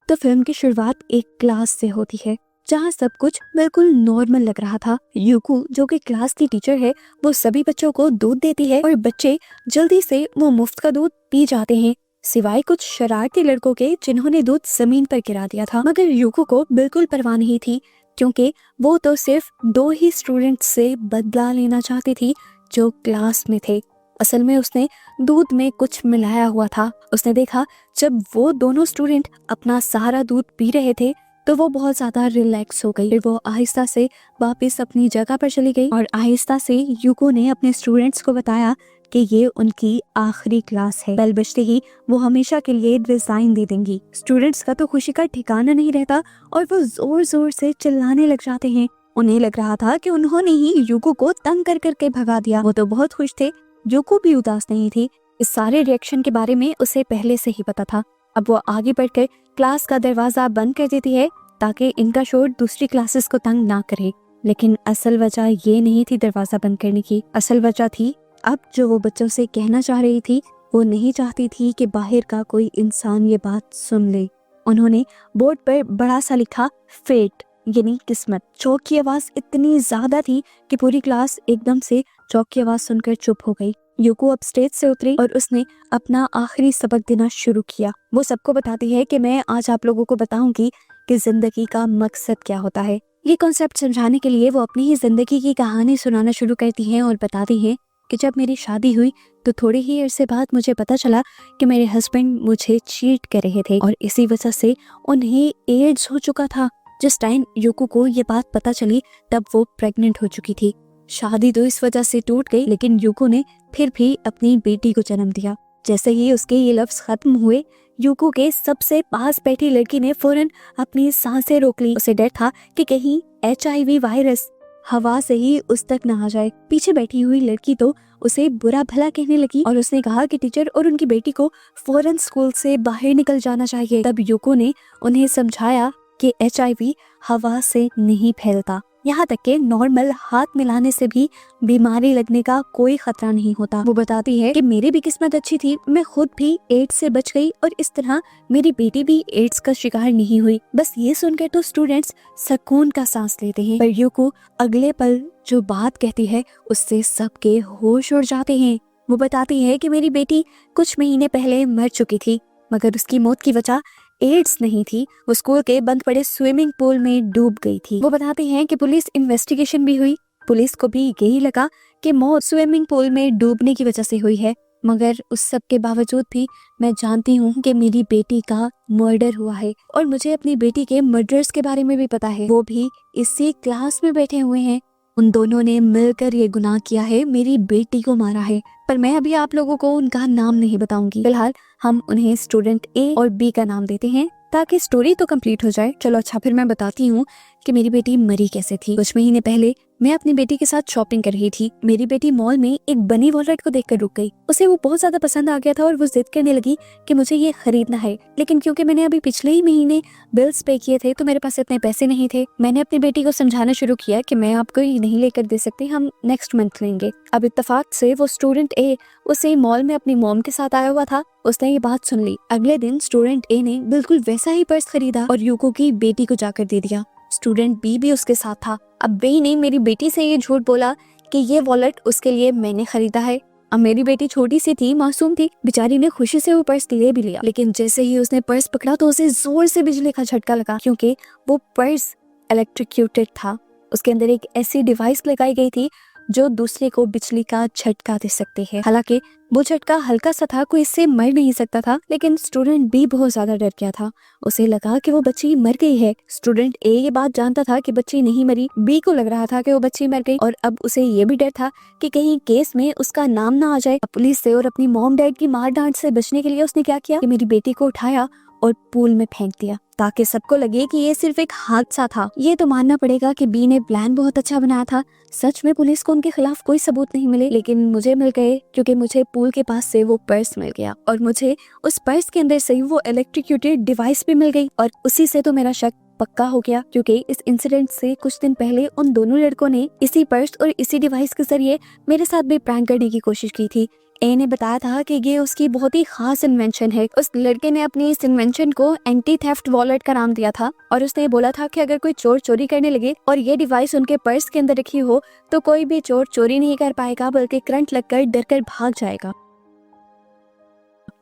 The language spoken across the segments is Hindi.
तो फिल्म की शुरुआत एक क्लास से होती है जहाँ सब कुछ बिल्कुल नॉर्मल लग रहा था। यूकू जो कि क्लास की टीचर है वो सभी बच्चों को दूध देती है और बच्चे जल्दी से वो मुफ्त का दूध पी जाते हैं, सिवाय कुछ शरारती लड़कों के जिन्होंने दूध जमीन पर गिरा दिया था। मगर यूकू को बिल्कुल परवाह नहीं थी क्योंकि वो तो सिर्फ 2 ही स्टूडेंट से बदला लेना चाहती थी जो क्लास में थे। असल में उसने दूध में कुछ मिलाया हुआ था। उसने देखा जब वो दोनों स्टूडेंट अपना सारा दूध पी रहे थे तो वो बहुत ज्यादा रिलैक्स हो गई। फिर वो आहिस्ता से वापस अपनी जगह पर चली गई और आहिस्ता से यूको ने अपने स्टूडेंट्स को बताया कि ये उनकी आखिरी क्लास है। बेल बजते ही वो हमेशा के लिए रिजाइन दे देंगी। स्टूडेंट्स का तो खुशी का ठिकाना नहीं रहता और वो जोर जोर से चिल्लाने लग जाते हैं। उन्हें लग रहा था कि उन्होंने ही यूको को तंग कर करके भगा दिया। वो तो बहुत खुश थे। यूको भी उदास नहीं थी। इस सारे रिएक्शन के बारे में उसे पहले से ही पता था। अब वो आगे बढ़कर क्लास का दरवाजा बंद कर देती है ताकि इनका शोर दूसरी क्लासेस को तंग ना करे। लेकिन असल वजह ये नहीं थी दरवाजा बंद करने की। असल वजह थी अब जो वो बच्चों से कहना चाह रही थी वो नहीं चाहती थी कि बाहर का कोई इंसान ये बात सुन ले। उन्होंने बोर्ड पर बड़ा सा लिखा फेट यानी किस्मत। चौक की आवाज इतनी ज्यादा थी कि पूरी क्लास एकदम से चौक की आवाज सुनकर चुप हो गई। यूको अब स्टेज से उतरी और उसने अपना आखिरी सबक देना शुरू किया। वो सबको बताती है कि मैं आज आप लोगों को बताऊंगी कि जिंदगी का मकसद क्या होता है। ये कॉन्सेप्ट समझाने के लिए वो अपनी ही जिंदगी की कहानी सुनाना शुरू करती हैं और बताती हैं कि जब मेरी शादी हुई तो थोड़े ही अरसे बाद मुझे पता चला कि मेरे हस्बैंड मुझे चीट कर रहे थे और इसी वजह से उन्हें एड्स हो चुका था। जिस टाइम यूको को ये बात पता चली तब वो प्रेग्नेंट हो चुकी थी। शादी तो इस वजह से टूट गई लेकिन यूको ने फिर भी अपनी बेटी को जन्म दिया। जैसे ही उसके ये लफ्ज खत्म हुए यूको के सबसे पास बैठी लड़की ने फौरन अपनी सांसें रोक ली। उसे डर था कि कहीं HIV वायरस हवा से ही उस तक न आ जाए। पीछे बैठी हुई लड़की तो उसे बुरा भला कहने लगी और उसने कहा कि टीचर और उनकी बेटी को फौरन स्कूल से बाहर निकल जाना चाहिए। तब यूको ने उन्हें समझाया कि HIV हवा से नहीं फैलता, यहाँ तक के नॉर्मल हाथ मिलाने से भी बीमारी लगने का कोई खतरा नहीं होता। वो बताती है कि मेरी भी किस्मत अच्छी थी, मैं खुद भी एड्स से बच गई और इस तरह मेरी बेटी भी एड्स का शिकार नहीं हुई। बस ये सुनकर तो स्टूडेंट्स सुकून का सांस लेते हैं, पर यूको अगले पल जो बात कहती है उससे सबके होश उड़ जाते हैं। वो बताती है कि मेरी बेटी कुछ महीने पहले मर चुकी थी मगर उसकी मौत की वजह एड्स नहीं थी, वो स्कूल के बंद पड़े स्विमिंग पूल में डूब गई थी। वो बताती हैं कि पुलिस इन्वेस्टिगेशन भी हुई। पुलिस को भी यही लगा कि मौत स्विमिंग पूल में डूबने की वजह से हुई है, मगर उस सब के बावजूद भी मैं जानती हूँ कि मेरी बेटी का मर्डर हुआ है और मुझे अपनी बेटी के मर्डर्स के बारे में भी पता है। वो भी इसी क्लास में बैठे हुए हैं। उन दोनों ने मिलकर ये गुनाह किया है, मेरी बेटी को मारा है। पर मैं अभी आप लोगों को उनका नाम नहीं बताऊंगी। फिलहाल हम उन्हें स्टूडेंट A और B का नाम देते हैं ताकि स्टोरी तो कंप्लीट हो जाए। चलो अच्छा, फिर मैं बताती हूँ कि मेरी बेटी मरी कैसे थी। कुछ महीने पहले मैं अपनी बेटी के साथ शॉपिंग कर रही थी। मेरी बेटी मॉल में एक बनी वॉलरट को देखकर रुक गई। उसे वो बहुत ज्यादा पसंद आ गया था और वो जिद करने लगी कि मुझे ये खरीदना है। लेकिन क्योंकि मैंने अभी पिछले ही महीने बिल्स पे किए थे तो मेरे पास इतने पैसे नहीं थे। मैंने अपनी बेटी को समझाना शुरू किया कि मैं आपको ये नहीं लेकर दे सकती, हम नेक्स्ट मंथ लेंगे। अब इत्तेफाक से वो स्टूडेंट A उसे मॉल में अपनी मॉम के साथ आया हुआ था। उसने ये बात सुन ली। अगले दिन स्टूडेंट A ने बिल्कुल वैसा ही पर्स खरीदा और यूको की बेटी को जाकर दे दिया। स्टूडेंट B भी उसके साथ था। अब B ने मेरी बेटी से ये झूठ बोला कि ये वॉलेट उसके लिए मैंने खरीदा है। अब मेरी बेटी छोटी सी थी, मासूम थी, बेचारी ने खुशी से वो पर्स ले भी लिया। लेकिन जैसे ही उसने पर्स पकड़ा तो उसे जोर से बिजली का झटका लगा क्योंकि वो पर्स इलेक्ट्रिक्यूटेड था। उसके अंदर एक ऐसी डिवाइस लगाई गई थी जो दूसरे को बिजली का झटका दे सकते हैं। हालांकि वो झटका हल्का सा था, कोई इससे मर नहीं सकता था, लेकिन स्टूडेंट B बहुत ज्यादा डर गया था। उसे लगा कि वो बच्ची मर गई है। स्टूडेंट A ये बात जानता था कि बच्ची नहीं मरी। B को लग रहा था कि वो बच्ची मर गई और अब उसे ये भी डर था कि कहीं केस में उसका नाम ना आ जाए। पुलिस से और अपनी मॉम डैड की मार डांट से बचने के लिए उसने क्या किया कि मेरी बेटी को उठाया और पूल में फेंक दिया ताकि सबको लगे कि ये सिर्फ एक हादसा था। ये तो मानना पड़ेगा कि B ने प्लान बहुत अच्छा बनाया था। सच में पुलिस को उनके खिलाफ कोई सबूत नहीं मिले, लेकिन मुझे मिल गए क्योंकि मुझे पूल के पास से वो पर्स मिल गया और मुझे उस पर्स के अंदर से वो इलेक्ट्रिक्यूटेड डिवाइस भी मिल गई और उसी से तो मेरा शक पक्का हो गया क्योंकि इस इंसिडेंट से कुछ दिन पहले उन दोनों लड़कों ने इसी पर्स और इसी डिवाइस के जरिए मेरे साथ भी प्रैंक करने की कोशिश की थी ए ने बताया था कि ये उसकी बहुत ही खास इन्वेंशन है। उस लड़के ने अपनी इस इन्वेंशन को एंटी थेफ्ट वॉलेट का नाम दिया था और उसने बोला था कि अगर कोई चोर चोरी करने लगे और ये डिवाइस उनके पर्स के अंदर रखी हो तो कोई भी चोर चोरी नहीं कर पाएगा, बल्कि करंट लगकर डरकर भाग जाएगा।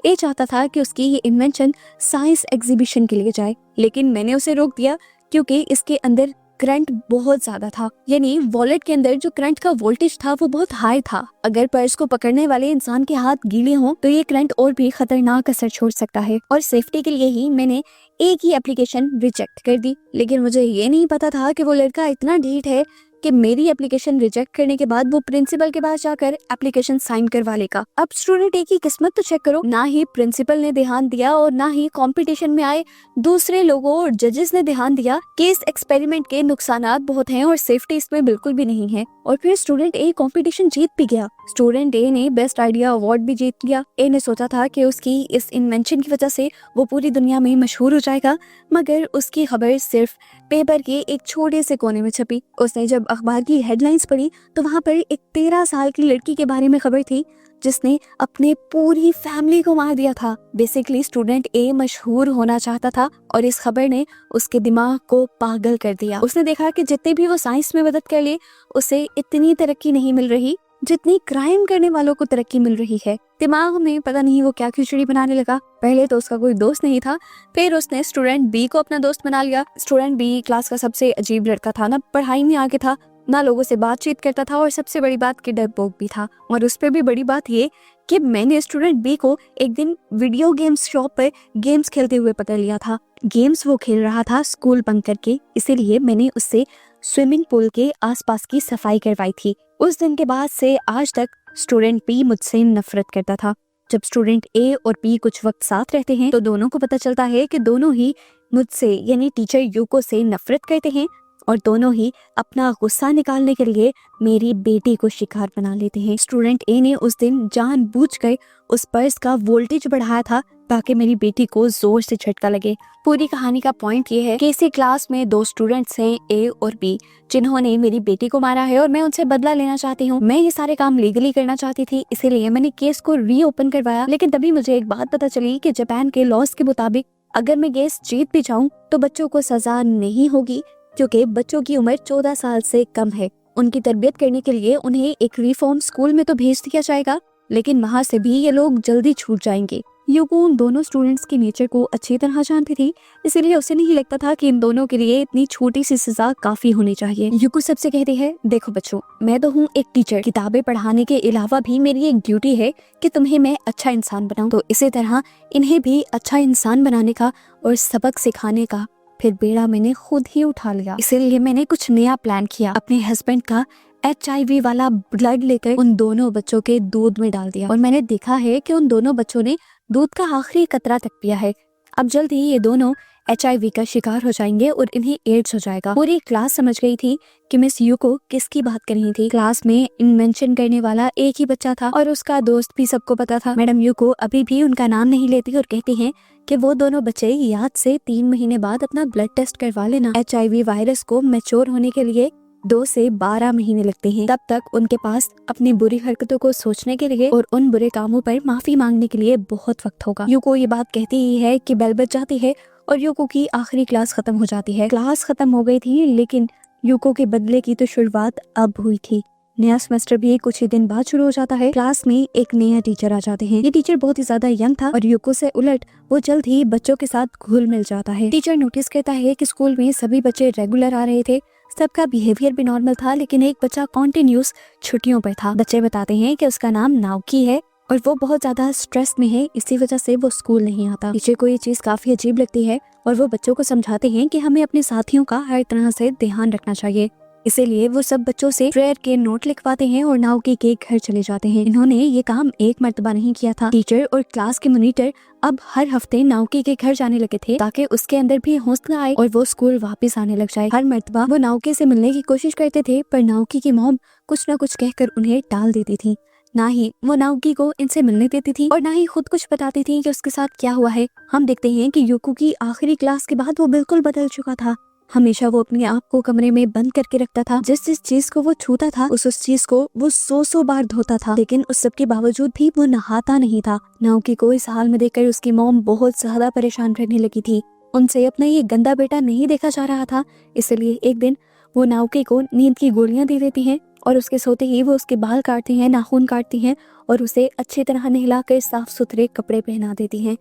ए चाहता था कि उसकी ये इन्वेंशन साइंस एग्जीबिशन के लिए जाए, लेकिन मैंने उसे रोक दिया क्योंकि इसके अंदर करंट बहुत ज्यादा था। यानी वॉलेट के अंदर जो करंट का वोल्टेज था वो बहुत हाई था। अगर पर्स को पकड़ने वाले इंसान के हाथ गीले हों तो ये करंट और भी खतरनाक असर छोड़ सकता है। और सेफ्टी के लिए ही मैंने एक ही एप्लीकेशन रिजेक्ट कर दी, लेकिन मुझे ये नहीं पता था कि वो लड़का इतना ढीठ है कि मेरी एप्लीकेशन रिजेक्ट करने के बाद वो प्रिंसिपल के पास जाकर एप्लीकेशन साइन करवा लेगा। अब स्टूडेंट ए की किस्मत तो चेक करो, ना ही प्रिंसिपल ने ध्यान दिया और ना ही कंपटीशन में आए दूसरे लोगों और जजेस ने ध्यान दिया कि इस एक्सपेरिमेंट के नुकसानात बहुत हैं और सेफ्टी इसमें बिल्कुल भी नहीं है। और फिर स्टूडेंट ए कंपटीशन जीत भी गया। स्टूडेंट ए ने बेस्ट आइडिया अवार्ड भी जीत लिया। ए ने सोचा था कि उसकी इस इन्वेंशन की वजह से वो पूरी दुनिया में मशहूर हो जाएगा, मगर उसकी खबर सिर्फ पेपर के एक छोटे से कोने में छपी। उसने जब अखबार की हेडलाइंस पढ़ी तो वहाँ पर एक 13 साल की लड़की के बारे में खबर थी जिसने अपने पूरी फैमिली को मार दिया था। बेसिकली स्टूडेंट ए मशहूर होना चाहता था और इस खबर ने उसके दिमाग को पागल कर दिया। उसने देखा कि जितने भी वो साइंस में मदद कर ले उसे इतनी तरक्की नहीं मिल रही जितनी क्राइम करने वालों को तरक्की मिल रही है। दिमाग में पता नहीं वो क्या खिचड़ी बनाने लगा। पहले तो उसका कोई दोस्त नहीं था, फिर उसने स्टूडेंट बी को अपना दोस्त बना लिया। स्टूडेंट बी क्लास का सबसे अजीब लड़का था, ना पढ़ाई में आगे था, ना लोगों से बातचीत करता था और सबसे बड़ी बात कि डरपोक भी था। और उस पर भी बड़ी बात ये कि मैंने स्टूडेंट बी को एक दिन वीडियो गेम्स शॉप पर गेम्स खेलते हुए पकड़ लिया था। गेम्स वो खेल रहा था स्कूल बंक करके, इसीलिए मैंने उससे स्विमिंग पूल के आसपास की सफाई करवाई थी। उस दिन के बाद से आज तक स्टूडेंट बी मुझसे नफरत करता था। जब स्टूडेंट ए और बी कुछ वक्त साथ रहते हैं तो दोनों को पता चलता है कि दोनों ही मुझसे यानी टीचर यूको से नफरत करते हैं और दोनों ही अपना गुस्सा निकालने के लिए मेरी बेटी को शिकार बना लेते हैं। स्टूडेंट ए ने उस दिन जानबूझकर उस पर्स का वोल्टेज बढ़ाया था ताकि मेरी बेटी को जोर से झटका लगे। पूरी कहानी का पॉइंट ये है कि इसी क्लास में 2 स्टूडेंट्स हैं, ए और बी, जिन्होंने मेरी बेटी को मारा है और मैं उनसे बदला लेना चाहती हूँ। मैं ये सारे काम लीगली करना चाहती थी, इसीलिए मैंने केस को रीओपन करवाया। लेकिन तभी मुझे एक बात पता चली कि जापान के लॉज के मुताबिक अगर मैं केस जीत भी जाऊँ तो बच्चों को सजा नहीं होगी, क्योंकि बच्चों की उम्र 14 साल से कम है। उनकी तरबियत करने के लिए उन्हें एक रिफॉर्म स्कूल में तो भेज दिया जाएगा, लेकिन वहाँ से भी ये लोग जल्दी छूट जाएंगे। यूको उन दोनों स्टूडेंट्स के नेचर को अच्छी तरह जानती थी, इसीलिए उसे नहीं लगता था कि इन दोनों के लिए इतनी छोटी सी सजा काफी होनी चाहिए। यूको सबसे कहती है, देखो बच्चों, मैं तो हूँ एक टीचर, किताबें पढ़ाने के अलावा भी मेरी एक ड्यूटी है कि तुम्हें मैं अच्छा इंसान बनाऊं। तो इसी तरह इन्हें भी अच्छा इंसान बनाने का और सबक सिखाने का फिर बेड़ा मैंने खुद ही उठा लिया। इसीलिए मैंने कुछ नया प्लान किया। अपने हस्बैंड का HIV वाला ब्लड लेकर उन दोनों बच्चों के दूध में डाल दिया और मैंने देखा है कि उन दोनों बच्चों ने दूध का आखिरी कतरा तक पिया है। अब जल्द ही ये दोनों HIV का शिकार हो जाएंगे और इन्हें एड्स हो जाएगा। पूरी क्लास समझ गई थी कि मिस यूको किसकी बात कर रही थी। क्लास में इन्वेंशन करने वाला एक ही बच्चा था और उसका दोस्त भी सबको पता था। मैडम यूको अभी भी उनका नाम नहीं लेती और कहती हैं कि वो दोनों बच्चे याद से 3 महीने बाद अपना ब्लड टेस्ट करवा लेना। HIV वायरस को मैच्योर होने के लिए 2 से 12 महीने लगते हैं। तब तक उनके पास अपनी बुरी हरकतों को सोचने के लिए और उन बुरे कामों पर माफी मांगने के लिए बहुत वक्त होगा। यूको ये बात कहती ही है कि बेल बज जाती है और यूको की आखिरी क्लास खत्म हो जाती है। क्लास खत्म हो गई थी, लेकिन यूको के बदले की तो शुरुआत अब हुई थी। नया सेमेस्टर भी कुछ ही दिन बाद शुरू हो जाता है। क्लास में एक नया टीचर आ जाते हैं। ये टीचर बहुत ही ज्यादा यंग था और यूको से उलट वो जल्द ही बच्चों के साथ घुल मिल जाता है। टीचर नोटिस करता है कि स्कूल में सभी बच्चे रेगुलर आ रहे थे, सबका बिहेवियर भी नॉर्मल था, लेकिन एक बच्चा कॉन्टिन्यूस छुट्टियों पर था। बच्चे बताते हैं कि उसका नाम नाओकी है और वो बहुत ज्यादा स्ट्रेस में है, इसी वजह से वो स्कूल नहीं आता। टीचर को ये चीज काफी अजीब लगती है और वो बच्चों को समझाते हैं कि हमें अपने साथियों का हर तरह से ध्यान रखना चाहिए। इसीलिए वो सब बच्चों से प्रेयर के नोट लिखवाते हैं और नाओकी के घर चले जाते हैं। इन्होंने ये काम एक मर्तबा नहीं किया था। टीचर और क्लास के मॉनिटर अब हर हफ्ते नाओकी के घर जाने लगे थे ताकि उसके अंदर भी हौसला आए और वो स्कूल वापस आने लग जाए। हर मर्तबा वो नाओकी से मिलने की कोशिश करते थे, पर नाओकी की मॉम कुछ न कुछ कहकर उन्हें टाल देती थी। ना ही वो नाओकी को इनसे मिलने देती थी और ना ही खुद कुछ बताती थी कि उसके साथ क्या हुआ है। हम देखते हैं कि यूको की आखिरी क्लास के बाद वो बिल्कुल बदल चुका था। हमेशा वो अपने आप को कमरे में बंद करके रखता था। जिस जिस चीज को वो छूता था उस चीज को वो 100 बार धोता था, लेकिन उस सब के बावजूद भी वो नहाता नहीं था। नाओकी को इस हाल में देखकर उसकी मॉम बहुत ज्यादा परेशान रहने लगी थी। उनसे अपना ये गंदा बेटा नहीं देखा जा रहा था, इसलिए एक दिन वो नाओकी को नींद की गोलियां दे देती हैं और उसके सोते ही वो उसके बाल काटती हैं, नाखून काटती हैं और उसे अच्छी तरह नहलाकर साफ सुथरे कपड़े पहना देती हैं।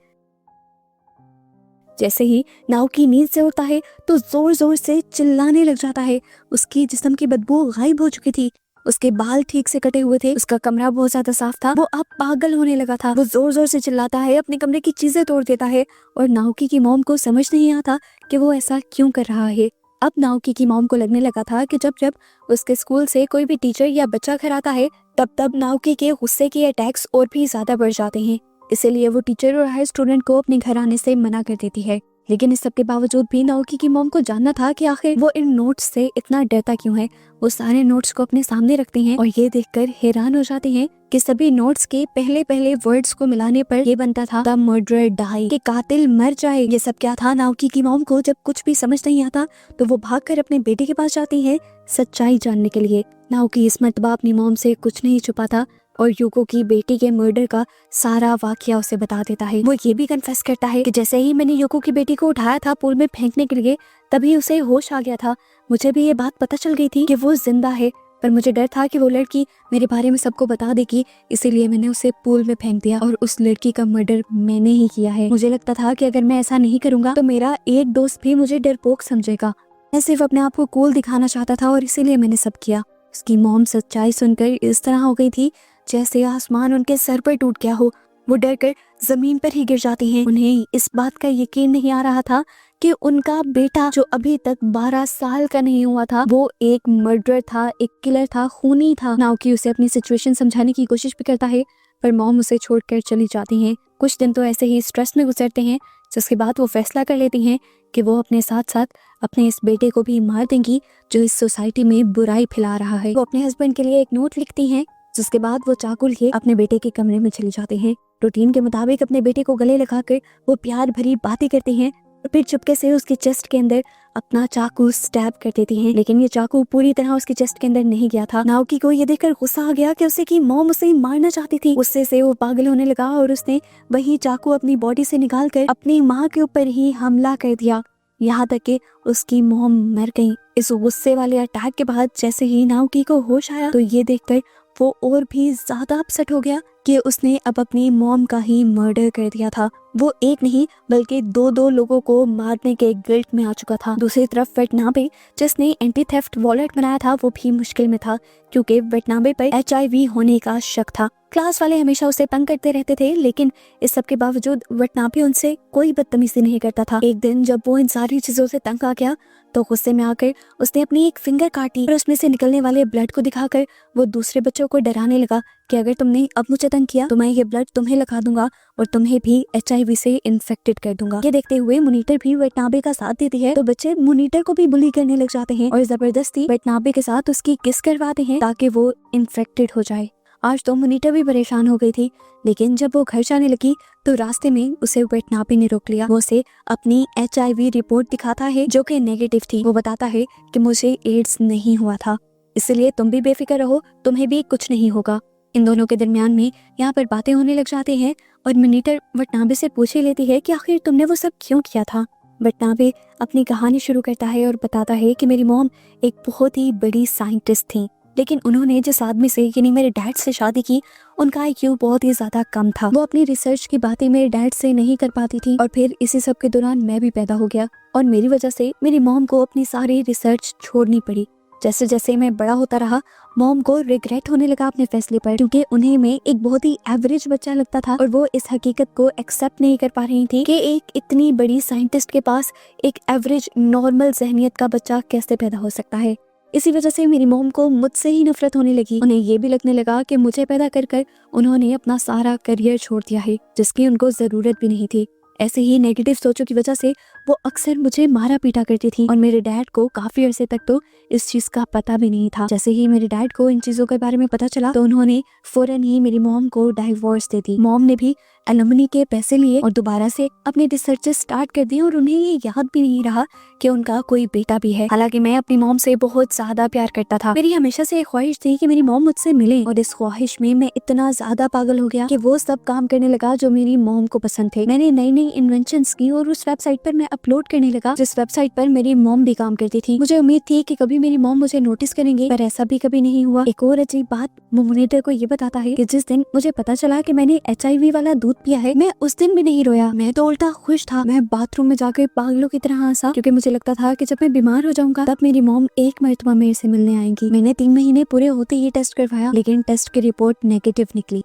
जैसे ही नाओकी नींद से उठता है तो जोर जोर से चिल्लाने लग जाता है। उसकी जिस्म की बदबू गायब हो चुकी थी, उसके बाल ठीक से कटे हुए थे, उसका कमरा बहुत ज्यादा साफ था। वो अब पागल होने लगा था। वो जोर जोर से चिल्लाता है, अपने कमरे की चीजें तोड़ देता है और नाओकी की मॉम को समझ नहीं आता कि वो ऐसा क्यों कर रहा है। अब नाओकी की मॉम को लगने लगा था कि जब जब उसके स्कूल से कोई भी टीचर या बच्चा घर आता है तब तब नाओकी के गुस्से के अटैक्स और भी ज्यादा बढ़ जाते हैं। इसीलिए वो टीचर और हर स्टूडेंट को अपने घर आने से मना कर देती है। लेकिन इस सब के बावजूद भी नाओकी की मॉम को जानना था कि आखिर वो इन नोट्स से इतना डरता क्यों है। वो सारे नोट्स को अपने सामने रखती हैं और ये देखकर हैरान हो जाती हैं कि सभी नोट्स के पहले पहले वर्ड्स को मिलाने पर ये बनता था द मर्डरर डाई, कि कातिल मर जाए। ये सब क्या था? नाओकी की मॉम को जब कुछ भी समझ नहीं आता तो वो भागकर अपने बेटे के पास जाती है सच्चाई जानने के लिए। नाओकी इस मर्तबा अपनी मॉम से कुछ नहीं छुपाता और यूको की बेटी के मर्डर का सारा वाकया उसे बता देता है। वो ये भी कन्फेस करता है कि जैसे ही मैंने यूको की बेटी को उठाया था पूल में फेंकने के लिए तभी उसे होश आ गया था। मुझे भी ये बात पता चल गई थी कि वो जिंदा है, पर मुझे डर था कि वो लड़की मेरे बारे में सबको बता देगी, इसीलिए मैंने उसे पूल में फेंक दिया और उस लड़की का मर्डर मैंने ही किया है। मुझे लगता था कि अगर मैं ऐसा नहीं करूंगा तो मेरा एक दोस्त भी मुझे डरपोक समझेगा। मैं सिर्फ अपने आप को कूल दिखाना चाहता था और इसीलिए मैंने सब किया। उसकी मॉम सच्चाई सुनकर इस तरह हो गई थी जैसे आसमान उनके सर पर टूट गया हो। वो डरकर जमीन पर ही गिर जाती हैं। उन्हें इस बात का यकीन नहीं आ रहा था कि उनका बेटा जो अभी तक 12 साल का नहीं हुआ था वो एक मर्डरर था, एक किलर था, खूनी था। नाओकी उसे अपनी सिचुएशन समझाने की कोशिश भी करता है पर मॉम उसे छोड़कर चली जाती हैं। कुछ दिन तो ऐसे ही स्ट्रेस में गुजरते हैं, जिसके बाद वो फैसला कर लेती हैं कि वो अपने साथ साथ अपने इस बेटे को भी मार देंगी जो इस सोसाइटी में बुराई फैला रहा है। वो अपने हस्बैंड के लिए एक नोट लिखती हैं, जिसके बाद वो चाकू लिए अपने बेटे के कमरे में चले जाते हैं। रूटीन के मुताबिक अपने बेटे को गले लगाकर वो प्यार भरी बातें करते हैं और फिर चुपके से उसके चेस्ट के अंदर अपना चाकू स्टैब कर देती हैं। लेकिन ये चाकू पूरी तरह उसके चेस्ट के अंदर नहीं गया था। नाओकी को ये देखकर गुस्सा आ गया कि उसे की मॉम उसे मारना चाहती थी। गुस्से से वो पागल होने लगा और उसने वही चाकू अपनी बॉडी से निकालकर अपनी माँ के ऊपर ही हमला कर दिया, यहाँ तक कि उसकी मॉम मर गई। इस गुस्से वाले अटैक के बाद जैसे ही नाओकी को होश आया तो ये देखकर वो और भी ज्यादा अपसेट हो गया कि उसने अब अपनी मॉम का ही मर्डर कर दिया था। वो एक नहीं बल्कि दो लोगों को मारने के गिल्ट में आ चुका था। दूसरी तरफ वेटनाबे जिसने एंटी थेफ्ट वॉलेट बनाया था वो भी मुश्किल में था क्योंकि वेटनाबे पर HIV होने का शक था। क्लास वाले हमेशा उसे तंग करते रहते थे, लेकिन इस सब के बावजूद वेटनाबे उनसे कोई बदतमीजी नहीं करता था। एक दिन जब वो इन सारी चीजों से तंग आ गया तो गुस्से में आकर उसने अपनी एक फिंगर काटी और उसमें से निकलने वाले ब्लड को दिखाकर वो दूसरे बच्चों को डराने लगा कि अगर तुमने अब मुझे तंग किया तो मैं ये ब्लड तुम्हें लगा दूंगा और तुम्हें भी HIV से इन्फेक्टेड कर दूंगा। ये देखते हुए मॉनिटर भी वेटनाबे का साथ देती है तो बच्चे मॉनिटर को भी बुली करने लग जाते हैं और जबरदस्ती वेटनाबे के साथ उसकी किस करवाते हैं ताकि वो इन्फेक्टेड हो जाए। आज तो मॉनिटर भी परेशान हो गई थी, लेकिन जब वो घर जाने लगी तो रास्ते में उसे वेटनाबे ने रोक लिया। वो उसे अपनी HIV रिपोर्ट दिखाता है जो कि नेगेटिव थी। वो बताता है कि मुझे एड्स नहीं हुआ था, इसलिए तुम भी बेफिक्र रहो, तुम्हें भी कुछ नहीं होगा। इन दोनों के दरमियान में यहाँ पर बातें होने लग जाती हैं और मॉनिटर वेटनाबे से पूछ ही लेती है कि आखिर तुमने वो सब क्यों किया था। वेटनाबे अपनी कहानी शुरू करता है और बताता है कि मेरी मॉम एक बहुत ही बड़ी साइंटिस्ट थी, लेकिन उन्होंने जिस आदमी से यानी मेरे डैड से शादी की उनका IQ बहुत ही ज्यादा कम था। वो अपनी रिसर्च की बातें मेरे डैड से नहीं कर पाती थी और फिर इसी सब के दौरान मैं भी पैदा हो गया और मेरी वजह से मेरी मॉम को अपनी सारी रिसर्च छोड़नी पड़ी। जैसे जैसे मैं बड़ा होता रहा मॉम को रिग्रेट होने लगा अपने फैसले पर, क्योंकि उन्हें मैं एक बहुत ही एवरेज बच्चा लगता था और वो इस हकीकत को एक्सेप्ट नहीं कर पा रही थी कि एक इतनी बड़ी साइंटिस्ट के पास एक एवरेज नॉर्मल जहनियत का बच्चा कैसे पैदा हो सकता है। इसी वजह से मेरी मॉम को मुझसे ही नफरत होने लगी। उन्हें ये भी लगने लगा कि मुझे पैदा कर कर उन्होंने अपना सारा करियर छोड़ दिया है जिसकी उनको जरूरत भी नहीं थी। ऐसे ही नेगेटिव सोचों की वजह से वो अक्सर मुझे मारा पीटा करती थी और मेरे डैड को काफी अरसे तक तो इस चीज का पता भी नहीं था। जैसे ही मेरे डैड को इन चीजों के बारे में पता चला तो उन्होंने फौरन ही मेरी मॉम को डाइवोर्स दे दी। मॉम ने भी एलुमनी के पैसे लिए और दोबारा से अपने रिसर्चेस स्टार्ट कर दिए और उन्हें ये याद भी नहीं रहा कि उनका कोई बेटा भी है। हालांकि मैं अपनी मॉम से बहुत ज्यादा प्यार करता था। मेरी हमेशा से एक ख्वाहिश थी कि मेरी मॉम मुझसे मिले और इस ख्वाहिश में मैं इतना ज्यादा पागल हो गया कि वो सब काम करने लगा जो मेरी मॉम को पसंद थे। मैंने नई नई इन्वेंशंस की और उस वेबसाइट पर मैं अपलोड करने लगा जिस वेबसाइट पर मेरी मॉम भी काम करती थी। मुझे उम्मीद थी कि कभी मेरी मॉम मुझे नोटिस करेंगे, पर ऐसा भी कभी नहीं हुआ। एक और अजीब बात वो मॉनिटर को ये बताता है कि जिस दिन मुझे पता चला कि मैंने HIV वाला दूध पिया है, मैं उस दिन भी नहीं रोया। मैं तो उल्टा खुश था। मैं बाथरूम में जाकर पागलों की तरह हंसा क्योंकि मुझे लगता था कि जब मैं बीमार हो जाऊंगा तब मेरी मॉम एक मर्तबा मेरे से मिलने आएंगी। मैंने 3 महीने पूरे होते ही टेस्ट करवाया, लेकिन टेस्ट की रिपोर्ट नेगेटिव निकली।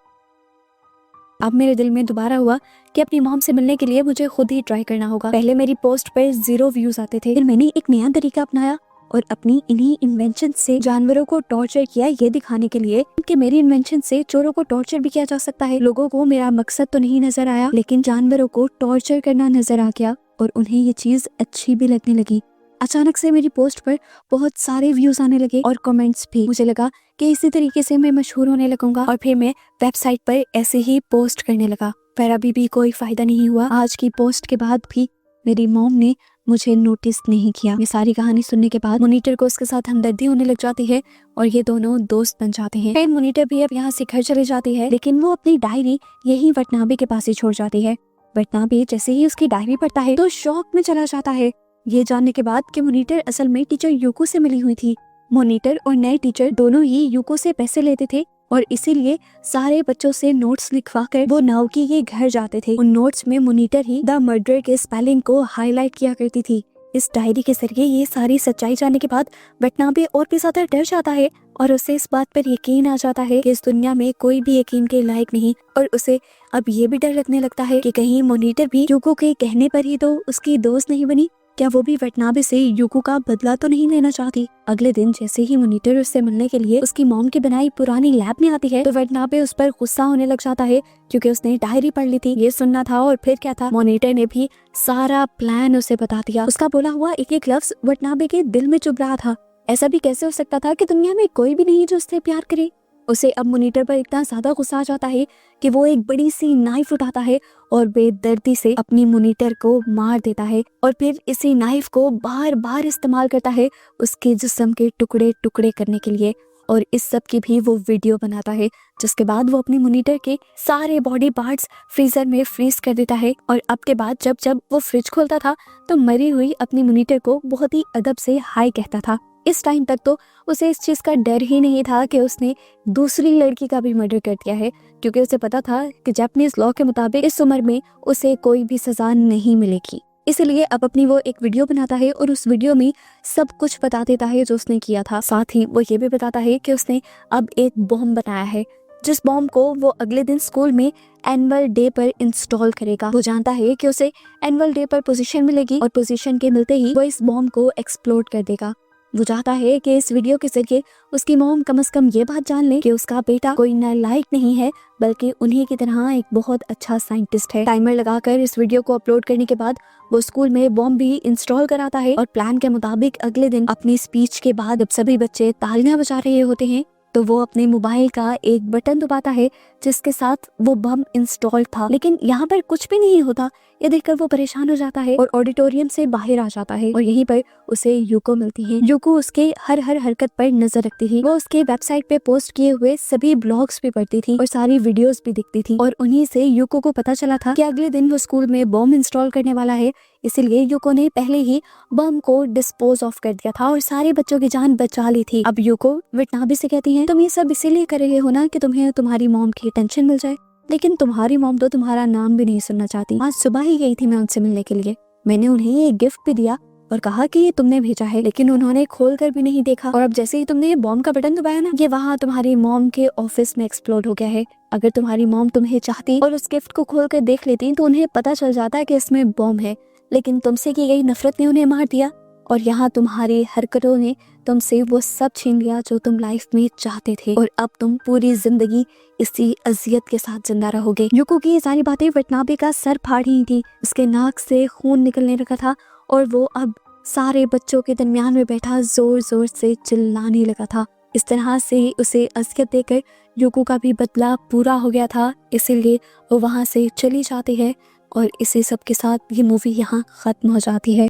अब मेरे दिल में दोबारा हुआ कि अपनी मॉम से मिलने के लिए मुझे खुद ही ट्राई करना होगा। पहले मेरी पोस्ट पर 0 व्यूज आते थे, फिर मैंने एक नया तरीका अपनाया और अपनी इन्हीं इन्वेंशन से जानवरों को टॉर्चर किया, ये दिखाने के लिए कि मेरी इन्वेंशन से चोरों को टॉर्चर भी किया जा सकता है। लोगों को मेरा मकसद तो नहीं नजर आया, लेकिन जानवरों को टॉर्चर करना नजर आ गया और उन्हें ये चीज अच्छी भी लगने लगी। अचानक से मेरी पोस्ट पर बहुत सारे व्यूज आने लगे और कमेंट्स भी। मुझे लगा कि इसी तरीके से मैं मशहूर होने लगूंगा और फिर मैं वेबसाइट पर ऐसे ही पोस्ट करने लगा, पर अभी भी कोई फायदा नहीं हुआ। आज की पोस्ट के बाद भी मेरी मॉम ने मुझे नोटिस नहीं किया। ये सारी कहानी सुनने के बाद मॉनिटर को उसके साथ हमदर्दी होने लग जाती है और ये दोनों दोस्त बन जाते हैं। फिर मॉनिटर भी अब यहाँ से घर चले जाती है, लेकिन वो अपनी डायरी यही वटनाबे के पास ही छोड़ जाती है। वटनाबे जैसे ही उसकी डायरी पढ़ता है तो शॉक में चला जाता है, ये जानने के बाद कि मॉनिटर असल में टीचर यूको से मिली हुई थी। मॉनिटर और नए टीचर दोनों ही यूको से पैसे लेते थे और इसीलिए सारे बच्चों से नोट्स लिखवाकर वो नाओकी के घर जाते थे। उन नोट्स में मॉनिटर ही द मर्डर के स्पेलिंग को हाईलाइट किया करती थी। इस डायरी के जरिए ये सारी सच्चाई जानने के बाद वटनाबे और भी ज्यादा डर जाता है और उसे इस बात पर यकीन आ जाता है कि इस दुनिया में कोई भी यकीन के लायक नहीं, और उसे अब ये भी डर लगने लगता है कि कहीं मॉनिटर भी यूको के कहने पर ही तो उसकी दोस्त नहीं बनी। क्या वो भी वटनाबे से यूको का बदला तो नहीं लेना चाहती। अगले दिन जैसे ही मॉनिटर उससे मिलने के लिए उसकी मॉम की बनाई पुरानी लैब में आती है तो वटनाबे उस पर गुस्सा होने लग जाता है क्योंकि उसने डायरी पढ़ ली थी। ये सुनना था और फिर क्या था, मॉनिटर ने भी सारा प्लान उसे बता दिया। उसका बोला हुआ एक एक लफ्ज वटनाबे के दिल में चुभ रहा था। ऐसा भी कैसे हो सकता था कि दुनिया में कोई भी नहीं जो उससे प्यार करे। उसे अब मॉनिटर पर इतना ज्यादा गुस्सा आ जाता है कि वो एक बड़ी सी नाइफ उठाता है और बेदर्दी से अपनी मॉनिटर को मार देता है और फिर इसी नाइफ को बार बार इस्तेमाल करता है उसके जिस्म के टुकड़े टुकड़े करने के लिए। और इस सब की भी वो वीडियो बनाता है, जिसके बाद वो अपनी मॉनिटर के सारे बॉडी पार्ट्स फ्रीजर में फ्रीज कर देता है। और अब के बाद जब जब वो फ्रिज खोलता था तो मरी हुई अपनी मॉनिटर को बहुत ही अदब से हाय कहता था। इस टाइम तक तो उसे इस चीज का डर ही नहीं था कि उसने दूसरी लड़की का भी मर्डर कर दिया है, क्योंकि उसे पता था कि जापानीज लॉ के मुताबिक इस उम्र में उसे कोई भी सजा नहीं मिलेगी। इसलिए अब अपनी वो एक वीडियो बनाता है और उस वीडियो में सब कुछ बता देता है जो उसने किया था। साथ ही वो ये भी बताता है कि उसने अब एक बॉम्ब बनाया है, जिस बॉम्ब को वो अगले दिन स्कूल में एनुअल डे पर इंस्टॉल करेगा। वो जानता है कि उसे एनुअल डे पर पोजीशन मिलेगी और पोजीशन के मिलते ही वो इस बॉम्ब को एक्सप्लोड कर देगा। वो चाहता है कि इस वीडियो के जरिए उसकी मॉम कम से कम ये बात जान ले कि उसका बेटा कोई नालायक नहीं है, बल्कि उन्हीं की तरह एक बहुत अच्छा साइंटिस्ट है। टाइमर लगाकर इस वीडियो को अपलोड करने के बाद वो स्कूल में बॉम्ब भी इंस्टॉल कराता है और प्लान के मुताबिक अगले दिन अपनी स्पीच के बाद जब सभी बच्चे तालियां बजा रहे होते हैं तो वो अपने मोबाइल का एक बटन दबाता है जिसके साथ वो बम इंस्टॉल था, लेकिन यहाँ पर कुछ भी नहीं होता। ये देखकर वो परेशान हो जाता है और ऑडिटोरियम से बाहर आ जाता है और यहीं पर उसे यूको मिलती है। यूको उसके हर हरकत पर नजर रखती थी। वो उसके वेबसाइट पे पोस्ट किए हुए सभी ब्लॉग्स भी पढ़ती थी और सारी वीडियोस भी दिखती थी और उन्हीं से यूको को पता चला था कि अगले दिन वो स्कूल में बॉम्ब इंस्टॉल करने वाला है। इसीलिए यूको ने पहले ही बम को डिस्पोज ऑफ कर दिया था और सारे बच्चों की जान बचा ली थी। अब यूको वटनाबे से कहती है, तुम ये सब इसीलिए कर रहे हो ना कि तुम्हें तुम्हारी मॉम की टेंशन मिल जाए, लेकिन तुम्हारी मॉम तो तुम्हारा नाम भी नहीं सुनना चाहती। आज सुबह ही गई थी मैं उनसे मिलने के लिए, मैंने उन्हें एक गिफ्ट भी दिया और कहा कि ये तुमने भेजा है, लेकिन उन्होंने खोल कर भी नहीं देखा। और अब जैसे ही तुमने ये बॉम्ब का बटन दबाया ना, ये वहाँ तुम्हारी मॉम के ऑफिस में एक्सप्लोड हो गया है। अगर तुम्हारी मॉम तुम्हें चाहती और उस गिफ्ट को खोल कर देख लेती तो उन्हें पता चल जाता कि इसमें बॉम्ब है, लेकिन तुमसे की गई नफरत ने उन्हें मार दिया और यहाँ तुम्हारी हरकतों ने तुमसे वो सब छीन लिया जो तुम लाइफ में चाहते थे और अब तुम पूरी जिंदगी इसी अजियत के साथ जिंदा रहोगे। यूको की ये सारी बातें वटनाबे का सर फाड़ ही थी, उसके नाक से खून निकलने लगा था और वो अब सारे बच्चों के दरमियान में बैठा जोर जोर से चिल्लाने लगा था। इस तरह से उसे असलियत देकर यूको का भी बदला पूरा हो गया था, इसीलिए वो वहाँ से चली जाती है और इसी सब के साथ ये मूवी यहाँ ख़त्म हो जाती है।